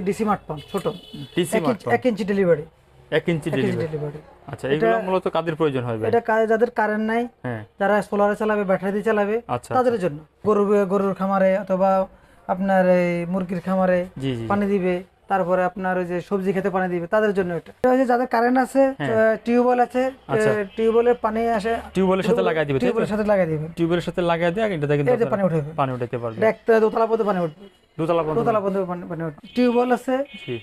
DC mart pump ছোট DC mart 1 ইঞ্চি delivery 1 ইঞ্চি delivery. আচ্ছা, এগুলো মূলত কাদের প্রয়োজন হবে? এটা যাদের কারেন্ট নাই, হ্যাঁ, যারা সোলারে চালাবে, ব্যাটারি দিয়ে চালাবে, আচ্ছা, তাদের জন্য। গরুর খামারে অথবা আপনার এই মুরগির খামারে জি জি পানি দিবে, তারপরে আপনার ওই যে সবজি খেতে পানি দিবে, তাদের জন্য এটা হচ্ছে যাদের কারেন্ট আছে, টিউবওয়েল আছে, টিউবওয়েলের পানি আসে, টিউবওয়েলের সাথে লাগাই দিবে, টিউবওয়েলের সাথে লাগাই দিবে, টিউবওয়েলের সাথে লাগাই দিয়ে এটা থেকে পানি উঠাতে পারবে। একটা দোতলা পর্যন্ত পানি উঠবে, দোতলা পর্যন্ত পানি উঠবে। টিউবওয়েল আছে,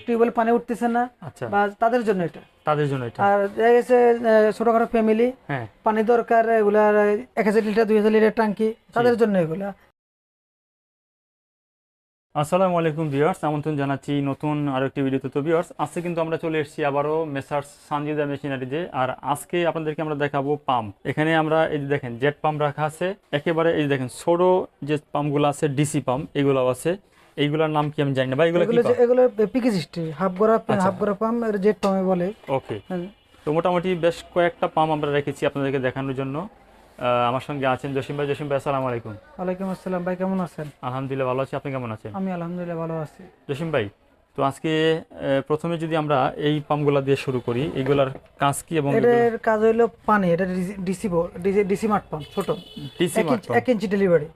টিউবওয়েল পানি উঠতেছে না, আচ্ছা, বা তাদের জন্য এটা, তাদের জন্য এটা। আর দেখা গেছে ছোটখাটো ফ্যামিলি, হ্যাঁ, পানি দরকার, এগুলার 1000 লিটার 2000 লিটার ট্যাঙ্কি, তাদের জন্য এগুলা। আসসালামু আলাইকুম ভিউয়ার্স, আমন্ত্রণ জানাচ্ছি নতুন আরো একটি ভিডিওতে। তো ভিউয়ার্স, আজকে কিন্তু আমরা চলে এসেছি আবারও মেসার্স সানজিদা মেশিনারিতে। আর আজকে আপনাদেরকে আমরা দেখাবো পাম্প। এখানে আমরা এই যে দেখেন জেট পাম্প রাখা আছে, একেবারে এই যে দেখেন ছোট যে পাম্পগুলো আছে ডিসি পাম্প, এগুলো আছে। এইগুলোর নাম কি আমি জানি না ভাই, এগুলো কি? এগুলো পিকেসিস্টি হাফ গোরা পাম্প, জেট পাম্প বলে। ওকে, তো মোটামুটি বেশ কয়েকটা পাম্প আমরা রেখেছি আপনাদেরকে দেখানোর জন্য। আমার সঙ্গে আছেন জসিম ভাই। জসিম ভাই, আসসালামু আলাইকুম। ওয়ালাইকুম আসসালাম ভাই, কেমন আছেন? আলহামদুলিল্লাহ ভালো আছি, আপনি কেমন আছেন? আমি আলহামদুলিল্লাহ ভালো আছি। জসিম ভাই, তো আজকে প্রথমে যদি আমরা এই পাম্পগুলো দিয়ে শুরু করি, এইগুলার কাজ কি? এবং এটার কাজ হলো পানি, এটা ডিসি মার্ট পাম্প ছোট, ডিসি মার্ট 1 ইঞ্চি ডেলিভারি,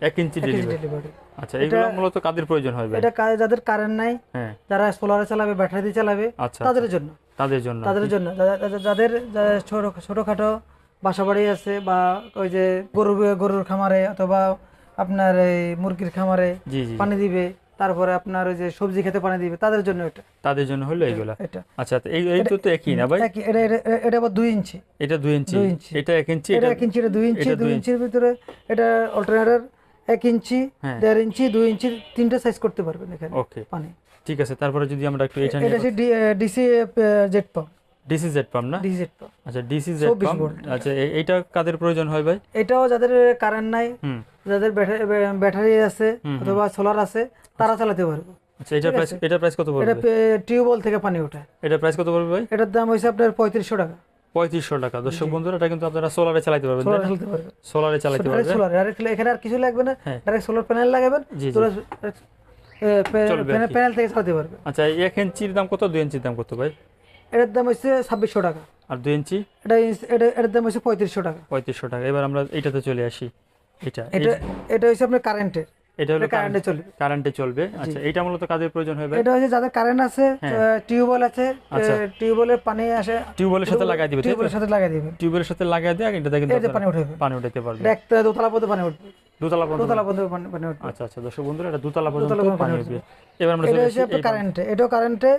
1 ইঞ্চি ডেলিভারি। আচ্ছা, এগুলো মূলত কাদের প্রয়োজন হবে? এটা যাদের কারেন্ট নাই, হ্যাঁ, যারা সোলারে চালাবে, ব্যাটারি দিয়ে চালাবে, আচ্ছা, তাদের জন্য, যাদের ছোটখাটো বাসাবাড়ি আছে, বা ওই যে গরুর খামারে অথবা আপনার এই মুরগির খামারে পানি দিবে, তারপরে আপনার ওই যে সবজি খেতে পানি দিবে, তাদের জন্য এটা, তাদের জন্য হলো এইগুলা। এটা আচ্ছা, এই তো একই না ভাই? এটা আবার 2 ইঞ্চি, এটা 2 ইঞ্চি, এটা 1 ইঞ্চি, এটা 1 ইঞ্চি, এটা 2 ইঞ্চি, 2 ইঞ্চির ভিতরে এটা অল্টারনেটর 1 ইঞ্চি, 1.5 ইঞ্চি, 2 ইঞ্চি, তিনটা সাইজ করতে পারবেন এখানে। ওকে, পানি ঠিক আছে। তারপরে যদি আমরা একটু এটা হচ্ছে DC jet pump, DC jet pump না? ডিসি জেট পাম্প, আচ্ছা, ডিসি জেট পাম্প। আচ্ছা, এইটা কাদের প্রয়োজন হয় ভাই? এটাও যাদের কারেন্ট নাই, যাদের ব্যাটারি আছে অথবা সোলার আছে, তারা চালাতে পারবে। আচ্ছা, এটা প্রাইস কত পড়বে? এটা টিউবওয়েল থেকে পানি ওঠে। এটা প্রাইস কত পড়বে ভাই? এটার দাম হইছে আপনার 3500 টাকা। 3500 টাকা। দর্শক বন্ধুরা, এটা কিন্তু আপনারা সোলারে চালাতে পারবেন, সোলারে চালাতে পারবেন। সোলারে আর এখানে আর কিছু লাগবে না, ডাইরেক্ট সোলার প্যানেল লাগাবেন, প্যানেল থেকে চালাতে পারবে। আচ্ছা, 1 ইঞ্চির দাম কত, 2 ইঞ্চির দাম কত ভাই? এটার দাম হইছে 2600 টাকা। আর 2 ইঞ্চি? এটার দাম হইছে 3500 টাকা। 3500 টাকা। এবার আমরা এইটাতে চলে আসি। এটা হইছে আপনার কারেন্টের, এটা হলো কারেন্টে চলবে। আচ্ছা, এটা মূলত কাদের প্রয়োজন হবে? এটা হচ্ছে যাদের কারেন্ট আছে, টিউবওয়েল আছে, টিউবওয়েলের পানি আসে, টিউবওয়েলের সাথে লাগাই দিবে, টিউবওয়েলের সাথে লাগাই দিবেন, টিউবওয়েলের সাথে লাগাই দিয়ে এটা থেকে পানি উঠাতে পারবে। একটা দোতলা পর্যন্ত পানি উঠবে, দোতলা পর্যন্ত পানি উঠবে। আচ্ছা আচ্ছা, দর্শক বন্ধুরা, এটা দোতলা পর্যন্ত পানি উঠবে। এবার আমরা চলে আসি আপনার কারেন্টে। এটাও কারেন্টে,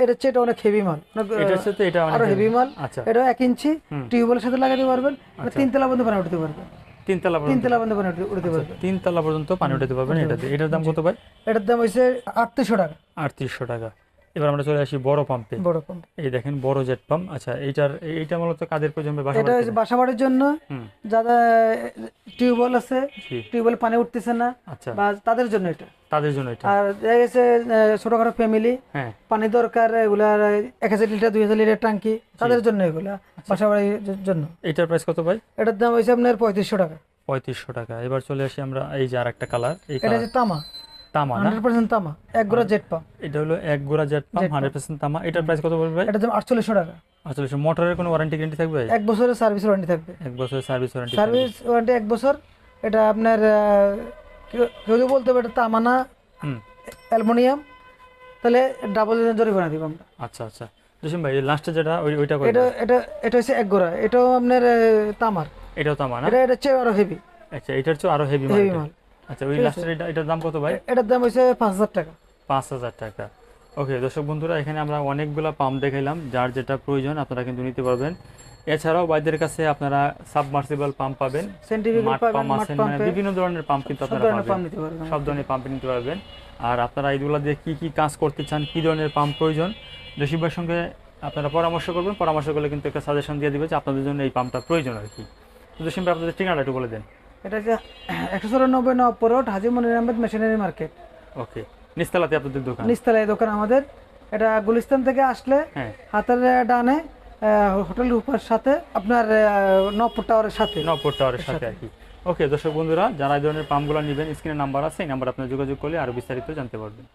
এটা চেয়ে অনেক হেভি মাল, এটার সাথে এটা আরো হেভি মাল। আচ্ছা, এটা 1 ইঞ্চি, টিউবওয়েলের সাথে লাগাতে পারবেন, 3 তলা পর্যন্ত পানি উঠতে পারবে, 3 তলা পর্যন্ত পানি উঠতে পারবে, 3 তলা পর্যন্ত পানি উঠাতে পারবেন এটাতে। এটার দাম কত ভাই? এটার দাম হইছে 3800 টাকা। 3800 টাকা। এবার আমরা চলে আসি বড় পাম্পে। বড় পাম্প, এই দেখেন বড় জেট পাম্প। আচ্ছা, এইটা মূলত কাদের প্রয়োজন হবে? এটা বাসাবাড়ির জন্য, যারা টিউবওয়েল আছে, টিউবওয়েল পানি উঠতেছে না, বা তাদের জন্য এটা, তাদের জন্য এটা। আর দেখা গেছে ছোটখাটো ফ্যামিলি, পানি দরকার, এগুলার 1000 লিটার 2000 লিটার ট্যাঙ্কি, তাদের জন্য এগুলা বাসাবাড়ির জন্য। এটার প্রাইস কত ভাই? এটার দাম হইছে আপনার 3500 টাকা। 3500 টাকা। এবার চলে আসি আমরা এই যে আরেকটা কালার, এটা হচ্ছে তামা, 100% তামা, 1 গোরা জেট পাম্প। এটা হলো 1 গোরা জেট পাম্প, 100% তামা। এটার প্রাইস কত পড়বে ভাই? এটার দাম 4800 টাকা। 4800। মোটরের কোনো ওয়ারেন্টি গ্যারান্টি থাকবে? 1 বছরের সার্ভিস ওয়ারেন্টি থাকবে। 1 বছরের সার্ভিস ওয়ারেন্টি 1 বছর। এটা আপনার কেউ যদি বলতে পারে এটা তামা না অ্যালুমিনিয়াম, তাহলে ডাবল জরিমানা দিব আমরা। আচ্ছা আচ্ছা, জসিম ভাই, লাস্টে যেটা ওইটা কত? এটা হচ্ছে 1 গোরা, এটাও আপনার তামার। এটাও তামা না? এটা চেয়ে আরো হেভি। আচ্ছা, এটার চেয়ে আরো হেভি মাল। আচ্ছা, ওই লাস্টের এটার দাম কত ভাই? এটার দাম হইছে 5000 টাকা। 5000 টাকা। ওকে, দর্শক বন্ধুরা, এখানে আমরা অনেকগুলো পাম্প দেখাইলাম, যার যেটা প্রয়োজন আপনারা কিন্তু নিতে পারবেন। এছাড়াও বাইদের কাছে আপনারা সাবমার্সিবল পাম্প পাবেন, সেন্টিফিকাল পাবেন, মাঠ পাম্প, বিভিন্ন ধরনের পাম্প কিন্তু আপনারা পাবেন, সব ধরনের পাম্প নিতে পারবেন। আর আপনারা এইগুলো দিয়ে কি কি কাজ করতে চান, কি ধরনের পাম্প প্রয়োজন, জসিম ভাইয়ের সঙ্গে আপনারা পরামর্শ করবেন। পরামর্শ করলে কিন্তু একটা সাজেশন দিয়ে দিবে যে আপনাদের জন্য এই পাম্পটা প্রয়োজন আর কি। তো জসিম ভাই, আপনাদের ঠিকানাটা একটু বলে দেন। এটা যে 194 নওয়াবপুর রোড, হাজী মনির আহমেদ মেশিনারি মার্কেট। ওকে, নিচতলাতে আপনাদের দোকান? নিচতলায় দোকান আমাদের। এটা গুলিস্তান থেকে আসলে হাতের ডানে হোটেল রূপার সাথে, আপনার নওয়াবপুর টাওয়ারের সাথে আর কি। ওকে, দর্শক বন্ধুরা, যারা এই ধরনের পাম্পগুলো নেবেন, স্ক্রিনে নাম্বার আছে, এই নাম্বার আপনারা যোগাযোগ করলে আরো বিস্তারিত জানতে পারবেন।